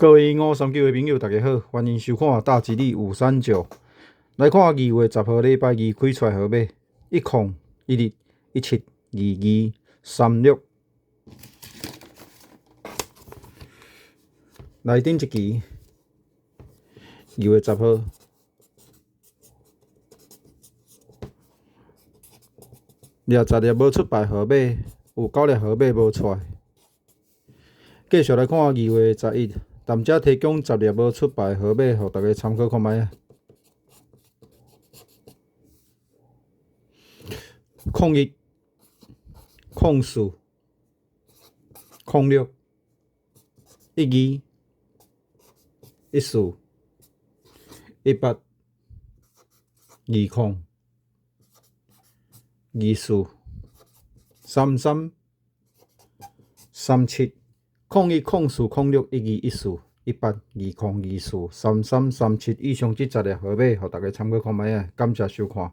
各位539的朋友，大家好，欢迎收看大吉利539。来看2月10号礼拜二开出来号码1011172236。内顶一支2月10号，10粒无出牌号码，有9粒号码无出来。继续来看2月11，淡遮提供10粒无出牌号码，互大家参考看卖啊。01、04、06、12、14、18、20、24、33、37、01、04、06、12、14、18、20、24、33、37以上这10粒号码，互大家参考看卖啊。感谢收看。